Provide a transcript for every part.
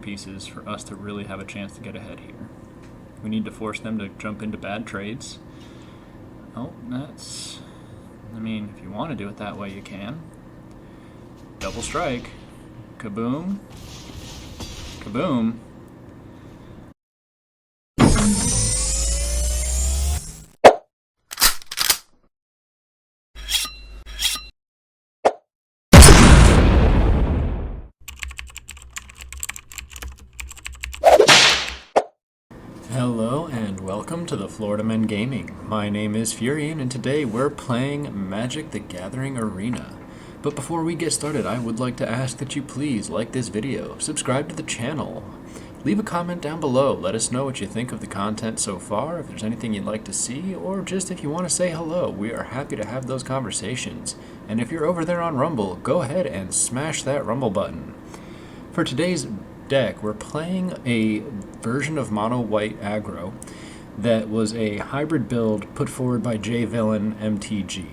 pieces for us to really have a chance to get ahead here. We need to force them to jump into bad trades. Oh, that's... I mean, if you want to do it that way, you can. Double strike. Kaboom. Kaboom. Hello and welcome to the Florida Men Gaming. My name is Furion and today we're playing Magic the Gathering Arena. But before we get started, I would like to ask that you please like this video, subscribe to the channel, leave a comment down below, let us know what you think of the content so far, if there's anything you'd like to see, or just if you want to say hello. We are happy to have those conversations. And if you're over there on Rumble, go ahead and smash that Rumble button. For today's deck, we're playing a version of Mono White Aggro that was a hybrid build put forward by JayvillainMTG.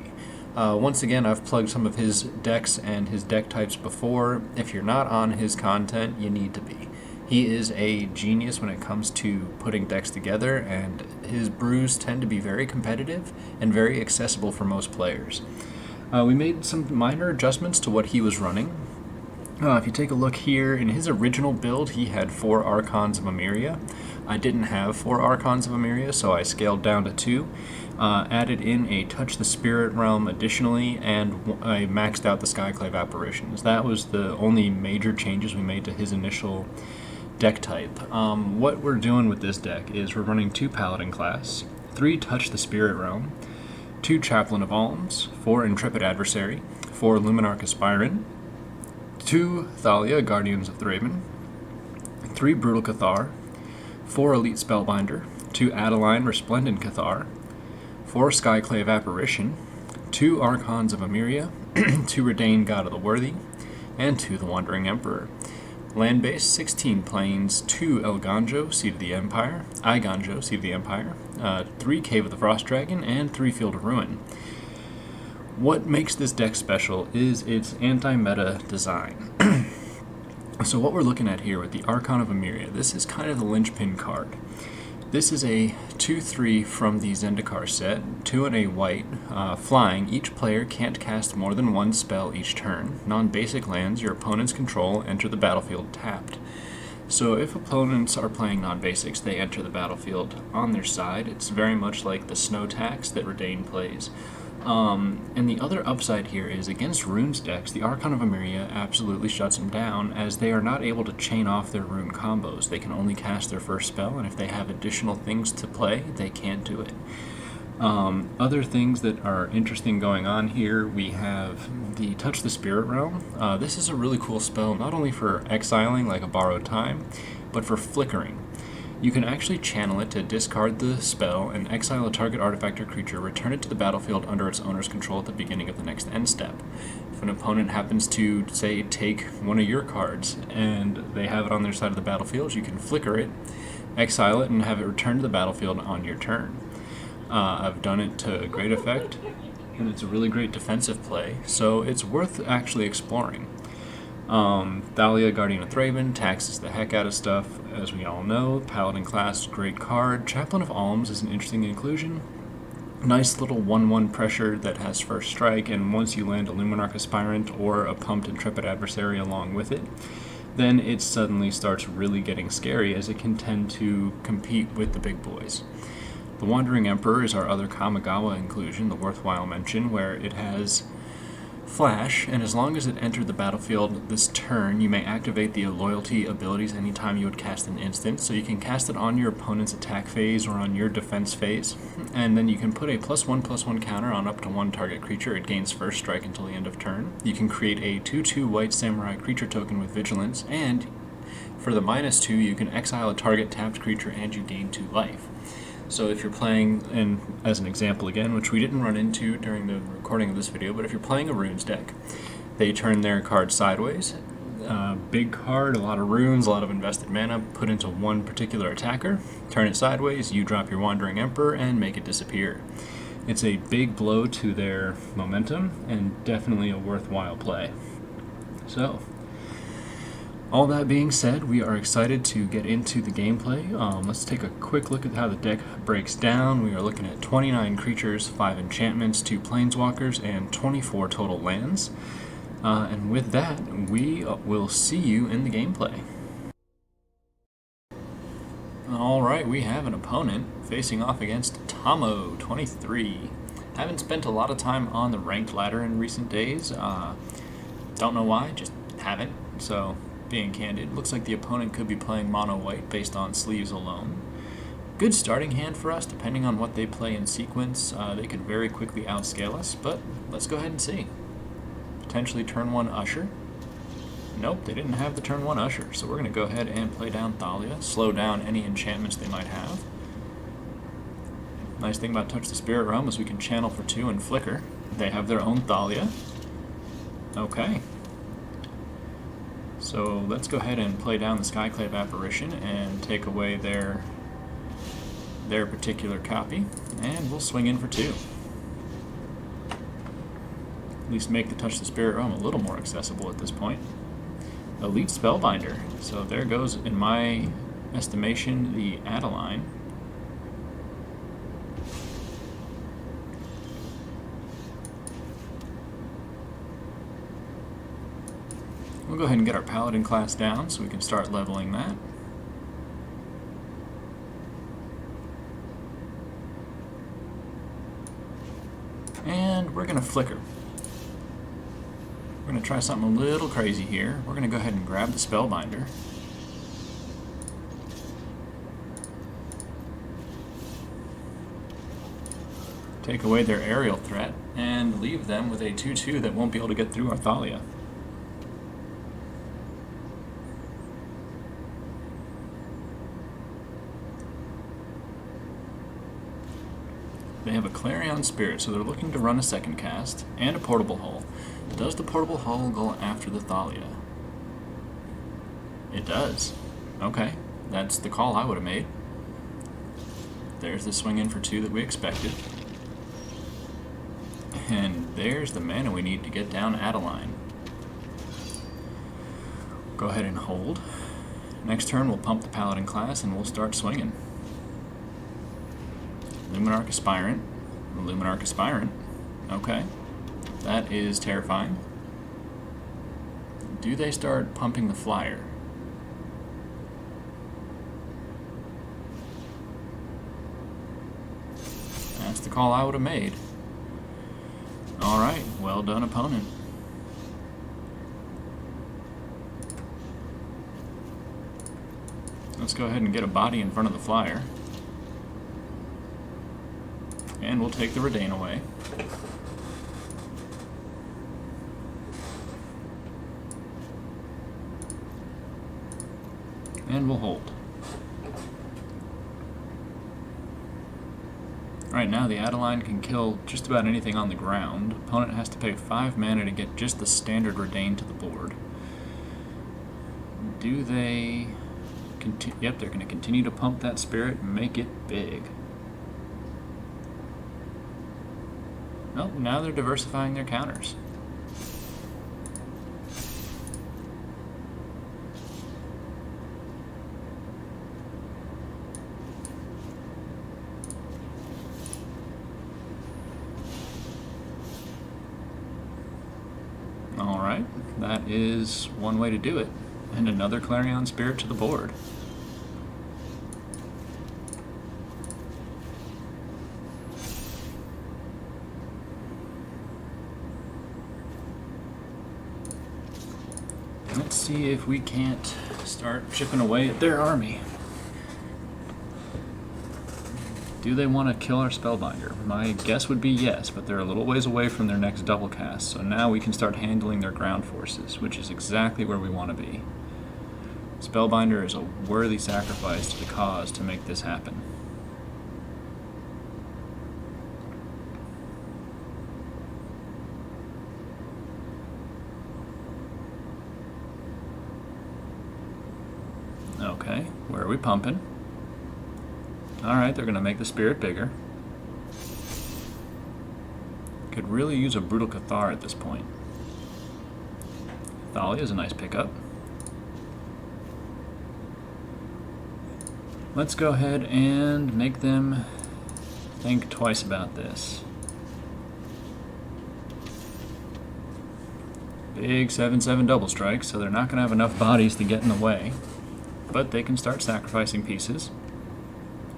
Once again, I've plugged some of his decks and his deck types before. If you're not on his content, you need to be. He is a genius when it comes to putting decks together, and his brews tend to be very competitive and very accessible for most players. We made some minor adjustments to what he was running. If you take a look here, in his original build, he had 4 Archons of Emeria. I didn't have 4 Archons of Emeria, so I scaled down to 2. Added in a Touch the Spirit Realm additionally, and I maxed out the Skyclave Apparitions. That was the only major changes we made to his initial deck type. What we're doing with this deck is we're running 2 Paladin class, 3 Touch the Spirit Realm, 2 Chaplain of Alms, 4 Intrepid Adversary, 4 Luminarch Aspirant, 2 Thalia, Guardians of Thraben, 3 Brutal Cathar, 4 Elite Spellbinder, 2 Adeline Resplendent Cathar, 4 Skyclave Apparition, 2 Archons of Emeria, 2 Redain God of the Worthy, and 2 The Wandering Emperor. Land base, 16 planes, 2 Elganjo, Seat of the Empire, Iganjo, Seat of the Empire, 3 Cave of the Frost Dragon, and 3 Field of Ruin. What makes this deck special is its anti-meta design. So what we're looking at here with the Archon of Emeria, this is kind of the linchpin card. This is a 2/3 from the Zendikar set, 2 and a white, flying. Each player can't cast more than 1 spell each turn. Non-basic lands your opponents control enter the battlefield tapped. So if opponents are playing non-basics, they enter the battlefield on their side. It's very much like the snow tax that Redain plays. And the other upside here is against runes decks, the Archon of Emeria absolutely shuts them down, as they are not able to chain off their rune combos. They can only cast their first spell, and if they have additional things to play, they can't do it. Other things that are interesting going on here, we have the Touch the Spirit Realm. This is a really cool spell, not only for exiling like a Borrowed Time, but for flickering. You can actually channel it to discard the spell and exile a target artifact or creature, return it to the battlefield under its owner's control at the beginning of the next end step. If an opponent happens to, say, take one of your cards and they have it on their side of the battlefield, you can flicker it, exile it, and have it return to the battlefield on your turn. I've done it to great effect, and it's a really great defensive play, so it's worth actually exploring. Thalia, Guardian of Thraben, taxes the heck out of stuff, as we all know. Paladin class, great card. Chaplain of Alms is an interesting inclusion. Nice little 1/1 pressure that has first strike, and once you land a Luminarch Aspirant or a pumped Intrepid Adversary along with it, then it suddenly starts really getting scary, as it can tend to compete with the big boys. The Wandering Emperor is our other Kamigawa inclusion, the worthwhile mention, where it has Flash, and as long as it entered the battlefield this turn, you may activate the loyalty abilities anytime you would cast an instant, so you can cast it on your opponent's attack phase or on your defense phase, and then you can put a +1/+1 counter on up to 1 target creature. It gains first strike until the end of turn. You can create a 2/2 white samurai creature token with Vigilance, and for the -2, you can exile a target tapped creature and you gain 2 life. So if you're playing, and as an example again, which we didn't run into during the recording of this video, but if you're playing a runes deck, they turn their card sideways. Big card, a lot of runes, a lot of invested mana, put into one particular attacker, turn it sideways, you drop your Wandering Emperor and make it disappear. It's a big blow to their momentum and definitely a worthwhile play. So, All that being said, we are excited to get into the gameplay. Let's take a quick look at how the deck breaks down. We are looking at 29 creatures, 5 enchantments, 2 planeswalkers, and 24 total lands. And with that, we will see you in the gameplay. Alright, we have an opponent facing off against Tomo23. Haven't spent a lot of time on the ranked ladder in recent days. Don't know why, just haven't. So, being candid, looks like the opponent could be playing Mono White based on sleeves alone. Good starting hand for us, depending on what they play in sequence. They could very quickly outscale us, but let's go ahead and see. Potentially turn 1 Usher. Nope, they didn't have the turn 1 Usher, so we're going to go ahead and play down Thalia, slow down any enchantments they might have. Nice thing about Touch the Spirit Realm is we can channel for 2 and flicker. They have their own Thalia. Okay. So let's go ahead and play down the Skyclave Apparition and take away their particular copy, and we'll swing in for 2. At least make the Touch the Spirit Realm a little more accessible at this point. Elite Spellbinder. So there goes, in my estimation, the Adeline. We'll go ahead and get our Paladin class down so we can start leveling that. And we're going to flicker. We're going to try something a little crazy here. We're going to go ahead and grab the Spellbinder. Take away their aerial threat and leave them with a 2/2 that won't be able to get through our Thalia. They have a Clarion Spirit, so they're looking to run a second cast and a Portable Hull. Does the Portable Hull go after the Thalia? It does. Okay, that's the call I would have made. There's the swing in for 2 that we expected. And there's the mana we need to get down Adeline. Go ahead and hold. Next turn we'll pump the Paladin class and we'll start swinging. Luminarch Aspirant. Luminarch Aspirant. Okay. That is terrifying. Do they start pumping the flyer? That's the call I would have made. Alright, well done, opponent. Let's go ahead and get a body in front of the flyer. And we'll take the Redain away. And we'll hold. Alright, now the Adeline can kill just about anything on the ground. Opponent has to pay 5 mana to get just the standard Redain to the board. Do they... Yep, they're going to continue to pump that spirit and make it big. Well, now they're diversifying their counters. Alright, that is one way to do it. And another Clarion Spirit to the board. Let's see if we can't start chipping away at their army. Do they want to kill our Spellbinder? My guess would be yes, but they're a little ways away from their next double cast, so now we can start handling their ground forces, which is exactly where we want to be. Spellbinder is a worthy sacrifice to the cause to make this happen. Okay, where are we pumping? Alright, they're going to make the spirit bigger. Could really use a Brutal Cathar at this point. Thalia is a nice pickup. Let's go ahead and make them think twice about this. Big 7/7 double strike, so they're not going to have enough bodies to get in the way. But they can start sacrificing pieces.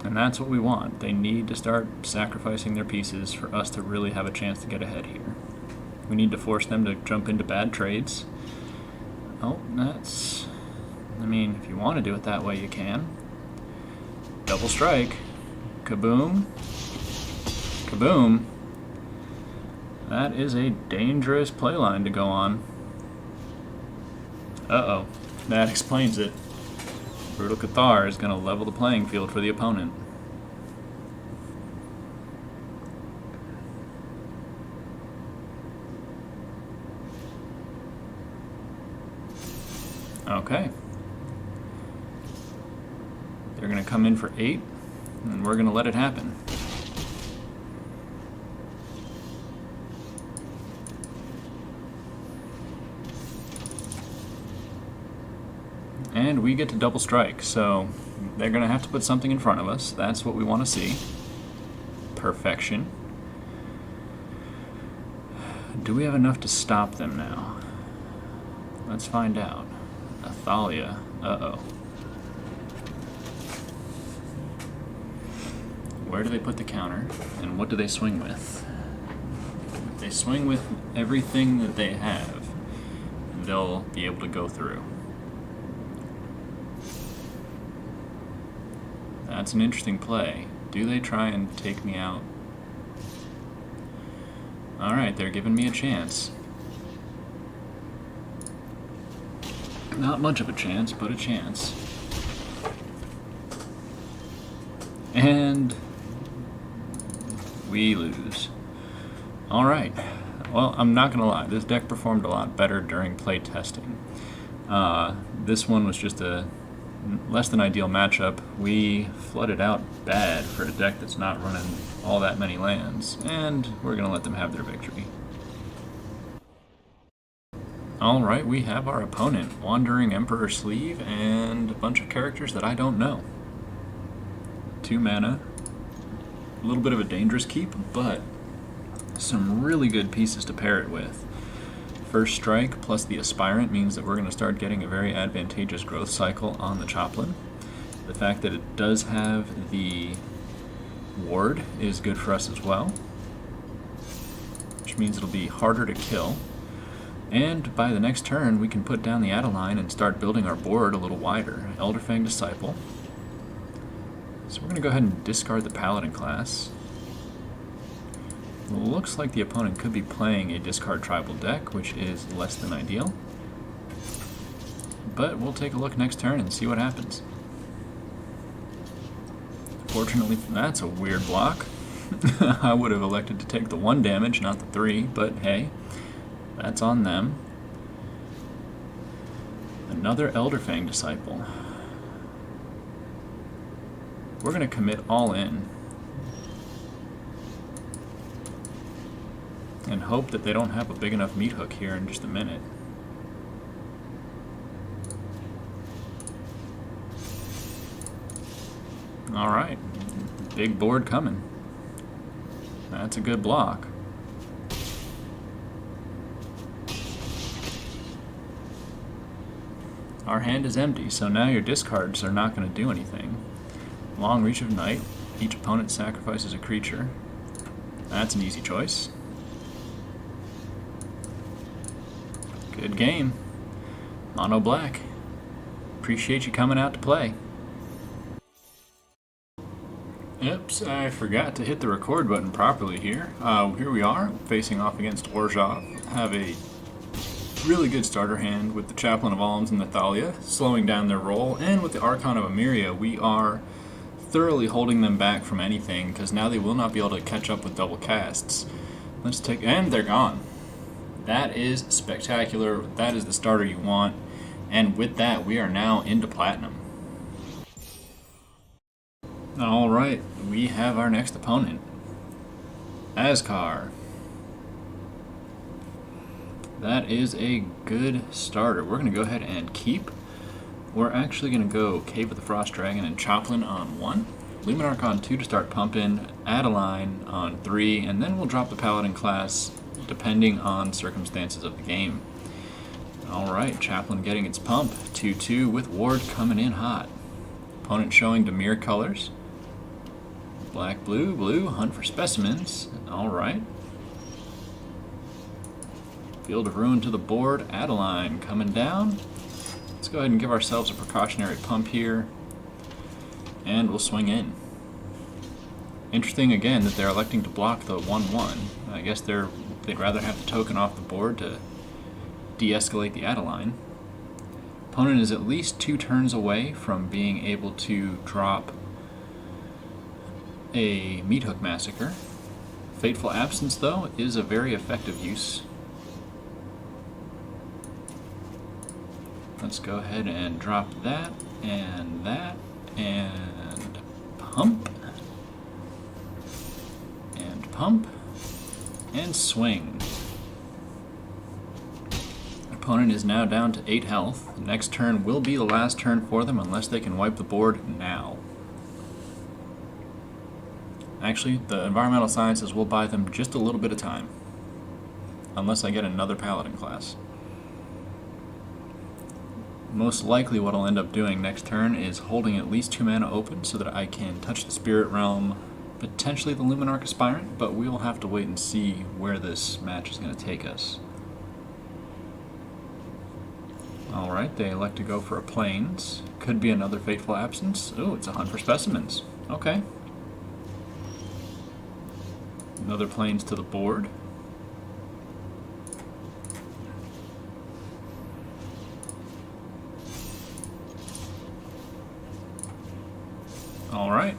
And that's what we want. They need to start sacrificing their pieces for us to really have a chance to get ahead here. We need to force them to jump into bad trades. Oh, that's... I mean, if you want to do it that way, you can. Double strike. Kaboom. Kaboom. That is a dangerous playline to go on. Uh-oh. That explains it. Brutal Cathar is going to level the playing field for the opponent. Okay. They're going to come in for 8, and we're going to let it happen. And we get to double strike, so they're going to have to put something in front of us. That's what we want to see. Perfection. Do we have enough to stop them now? Let's find out. Athalia. Uh-oh. Where do they put the counter, and what do they swing with? If they swing with everything that they have, they'll be able to go through. That's an interesting play. Do they try and take me out? Alright, they're giving me a chance. Not much of a chance, but a chance. And we lose. Alright. Well, I'm not going to lie. This deck performed a lot better during play testing. This one was just a less than ideal matchup. We flooded out bad for a deck that's not running all that many lands, and we're going to let them have their victory. Alright, we have our opponent, Wandering Emperor Sleeve, and a bunch of characters that I don't know. 2 mana, a little bit of a dangerous keep, but some really good pieces to pair it with. First Strike plus the Aspirant means that we're going to start getting a very advantageous growth cycle on the Choplin. The fact that it does have the Ward is good for us as well, which means it'll be harder to kill. And by the next turn, we can put down the Adeline and start building our board a little wider. Elderfang Disciple. So we're going to go ahead and discard the Paladin class. Looks like the opponent could be playing a discard tribal deck, which is less than ideal. But we'll take a look next turn and see what happens. Fortunately, that's a weird block. I would have elected to take the 1 damage, not the 3, but hey, that's on them. Another Elderfang Disciple. We're going to commit all in and hope that they don't have a big enough meat hook here in just a minute. Alright, big board coming. That's a good block. Our hand is empty, so now your discards are not going to do anything. Long Reach of Night. Each opponent sacrifices a creature. That's an easy choice. Good game. Mono Black. Appreciate you coming out to play. Oops, I forgot to hit the record button properly here. Here we are, facing off against Orzhov. Have a really good starter hand with the Chaplain of Alms and Athalia, slowing down their roll, and with the Archon of Emiria, we are thoroughly holding them back from anything, because now they will not be able to catch up with double casts. Let's take, and they're gone. That is spectacular. That is the starter you want. And with that, we are now into Platinum. Alright, we have our next opponent. Askar. That is a good starter. We're going to go ahead and keep. we're actually going to go Cave of the Frost Dragon and Choplin on 1, Luminarch on 2 to start pumping, Adeline on 3, and then we'll drop the Paladin class depending on circumstances of the game. Alright, Chaplain getting its pump, 2-2 with Ward coming in hot. Opponent showing Dimir colors. Black, blue, blue, hunt for specimens. Alright. Field of Ruin to the board, Adeline coming down. Let's go ahead and give ourselves a precautionary pump here. And we'll swing in. Interesting again that they're electing to block the 1-1. I guess they'd rather have the token off the board to de-escalate the Adeline. Opponent is at least 2 turns away from being able to drop a Meathook Massacre. Fateful Absence, though, is a very effective use. Let's go ahead and drop that, and pump, and swing. Opponent is now down to 8 health. Next turn will be the last turn for them unless they can wipe the board now. Actually, the Environmental Sciences will buy them just a little bit of time. Unless I get another Paladin class. Most likely what I'll end up doing next turn is holding at least 2 mana open so that I can touch the Spirit Realm, potentially the Luminarch Aspirant, but we'll have to wait and see where this match is going to take us. Alright, they elect to go for a Plains. Could be another Fateful Absence. Oh, it's a hunt for specimens. Okay. Another Plains to the board. Alright.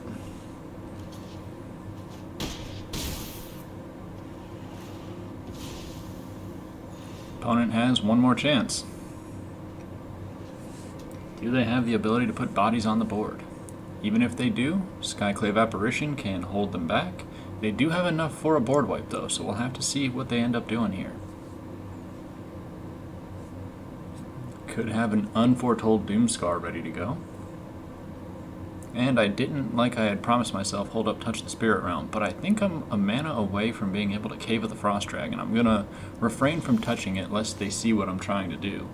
Opponent has one more chance. Do they have the ability to put bodies on the board? Even if they do, Skyclave Apparition can hold them back. They do have enough for a board wipe though, so we'll have to see what they end up doing here. Could have an Unforetold Doomscar ready to go. And I didn't, like I had promised myself, hold up Touch the Spirit Realm, but I think I'm a mana away from being able to Cave of the Frost Dragon. I'm going to refrain from touching it lest they see what I'm trying to do.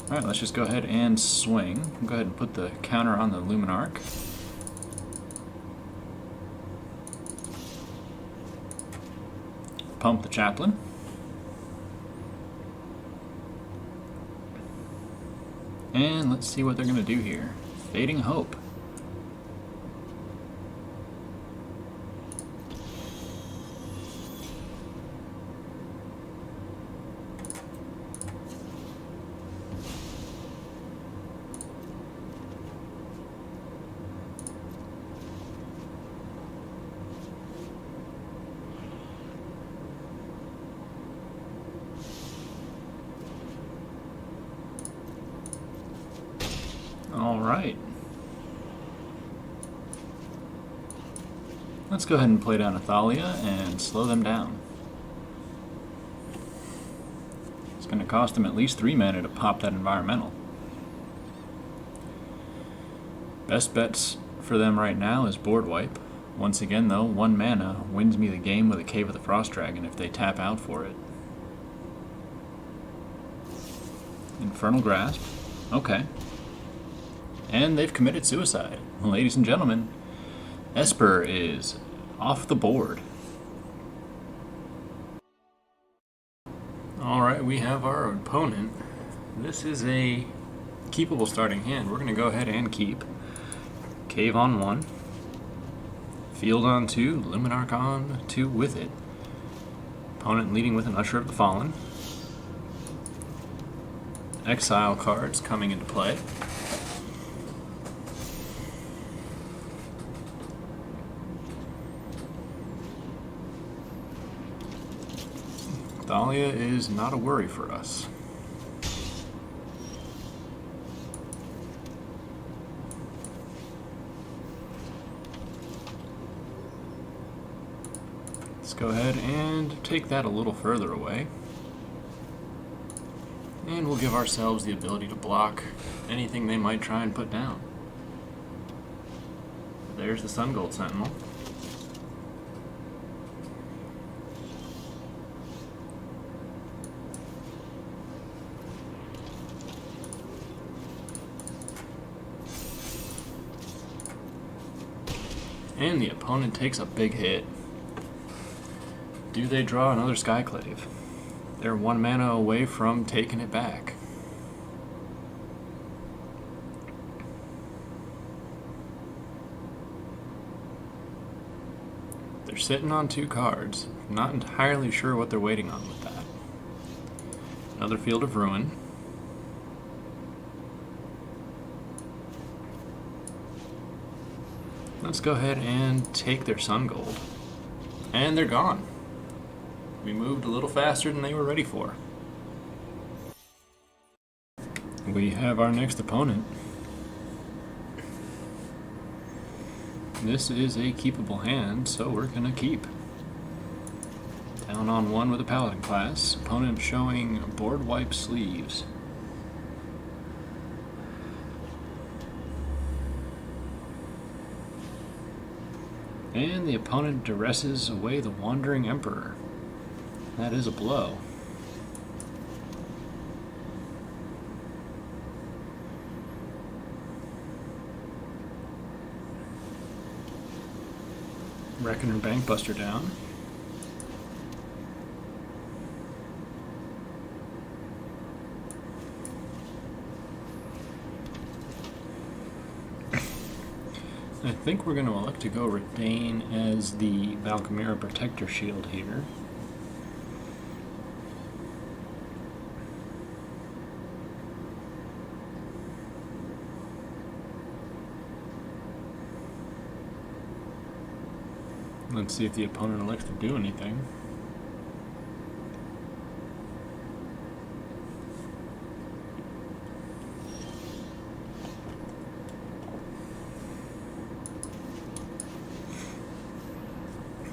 Alright, let's just go ahead and swing. Go ahead and put the counter on the Luminarch. Pump the Chaplain. And let's see what they're going to do here. Fading Hope. All right. Let's go ahead and play down Athalia and slow them down. It's going to cost them at least 3 mana to pop that environmental. Best bets for them right now is board wipe. Once again though, 1 mana wins me the game with a Cave of the Frost Dragon if they tap out for it. Infernal Grasp. Okay. And they've committed suicide. Ladies and gentlemen, Esper is off the board. Alright, we have our opponent. This is a keepable starting hand. We're going to go ahead and keep. Cave on 1. Field on 2. Luminarch on 2 with it. Opponent leading with an Usher of the Fallen. Exile cards coming into play. Thalia is not a worry for us. Let's go ahead and take that a little further away. And we'll give ourselves the ability to block anything they might try and put down. There's the Sun Gold Sentinel. And the opponent takes a big hit. Do they draw another Skyclave? They're 1 mana away from taking it back. They're sitting on 2 cards. Not entirely sure what they're waiting on with that. Another Field of Ruin. Let's go ahead and take their Sun Gold. And they're gone. We moved a little faster than they were ready for. We have our next opponent. This is a keepable hand, so we're gonna keep. Down on 1 with a Paladin class. Opponent showing Board Wipe Sleeves. And the opponent duresses away the Wandering Emperor. That is a blow. Reckoner Bankbuster down. I think we're going to elect to go Retain as the Valkamira Protector Shield here. Let's see if the opponent elects to do anything.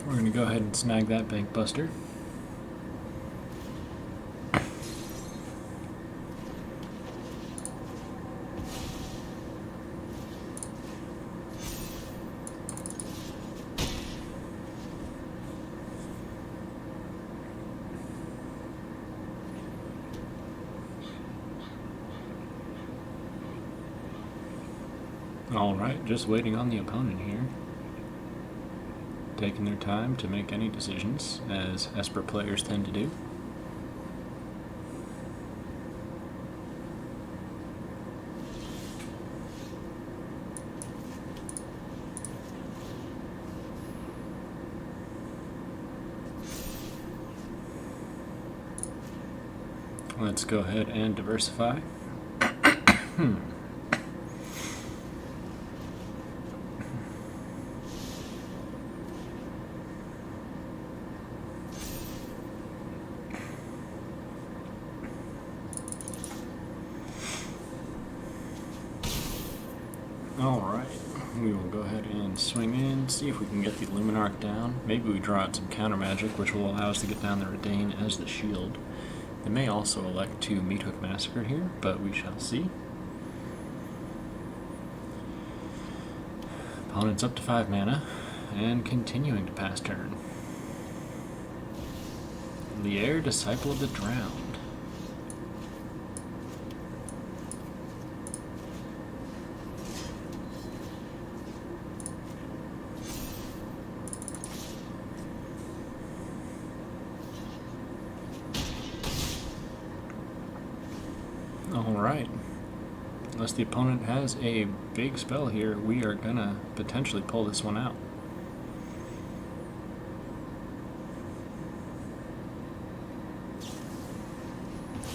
We're going to go ahead and snag that Bankbuster. Alright, just waiting on the opponent here. Taking their time to make any decisions, as Esper players tend to do. Let's go ahead and diversify. Alright, we will go ahead and swing in, see if we can get the Luminarch down. Maybe we draw out some counter magic, which will allow us to get down the Retain as the shield. They may also elect to Meathook Massacre here, but we shall see. Opponent's up to 5 mana, and continuing to pass turn. Lier, Disciple of the Drowned. Alright, unless the opponent has a big spell here, we are gonna potentially pull this one out.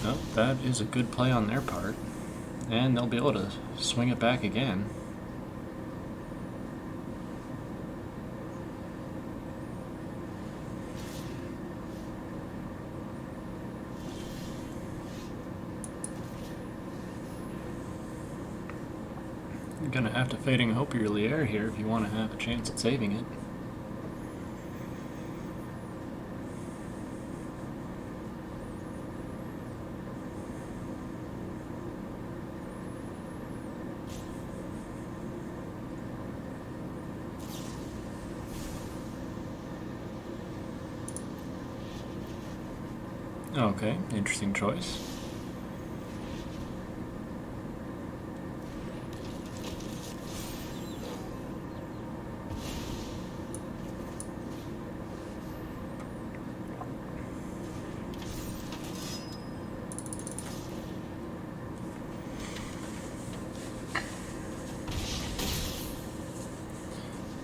Well, that is a good play on their part, and they'll be able to swing it back again. You're gonna have to Fading Hope your Lier here if you want to have a chance at saving it. Okay, interesting choice.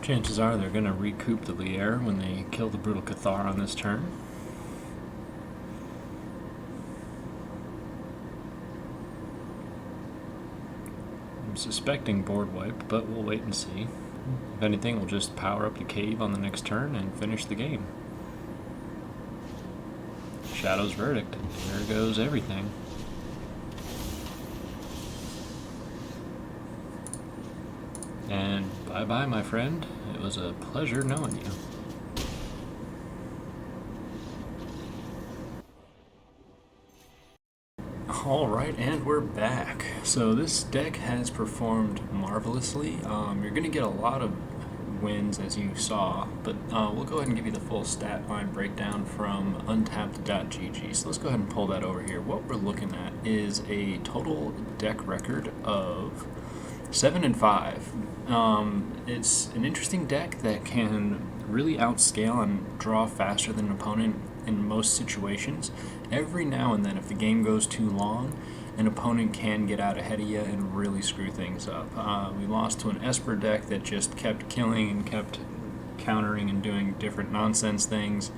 Chances are they're going to recoup the Lier when they kill the Brutal Cathar on this turn. I'm suspecting board wipe, but we'll wait and see. If anything, we'll just power up the cave on the next turn and finish the game. Shadow's Verdict. There goes everything. And bye-bye, my friend. It was a pleasure knowing you. Alright, and we're back. So this deck has performed marvelously. You're going to get a lot of wins, as you saw, but we'll go ahead and give you the full stat line breakdown from untapped.gg. So let's go ahead and pull that over here. What we're looking at is a total deck record of 7-5. It's an interesting deck that can really outscale and draw faster than an opponent in most situations. Every now and then, if the game goes too long, an opponent can get out ahead of you and really screw things up. We lost to an Esper deck that just kept killing and kept countering and doing different nonsense things.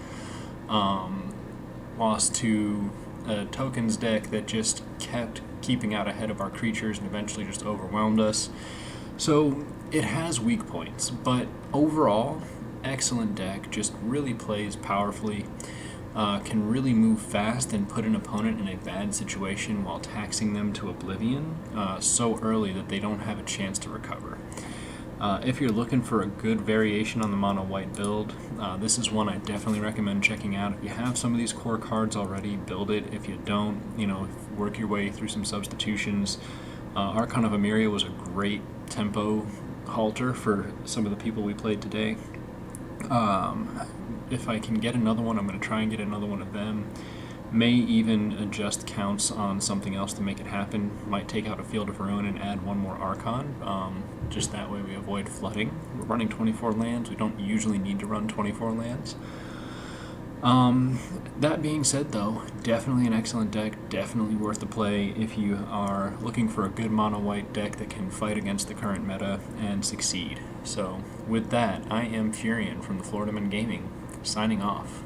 Lost to a tokens deck that just kept keeping out ahead of our creatures and eventually just overwhelmed us. So it has weak points, but overall, excellent deck, just really plays powerfully, can really move fast and put an opponent in a bad situation while taxing them to oblivion so early that they don't have a chance to recover. If you're looking for a good variation on the Mono White build, this is one I definitely recommend checking out. If you have some of these core cards already, build it. If you don't, work your way through some substitutions. Archon of Emeria was a great tempo halter for some of the people we played today. If I can get another one, I'm going to try and get another one of them. May even adjust counts on something else to make it happen. Might take out a Field of Ruin and add one more Archon. Just that way we avoid flooding. We're running 24 lands. We don't usually need to run 24 lands. That being said, though, definitely an excellent deck. Definitely worth the play if you are looking for a good mono white deck that can fight against the current meta and succeed. So with that, I am Furion from the Florida Men Gaming, signing off.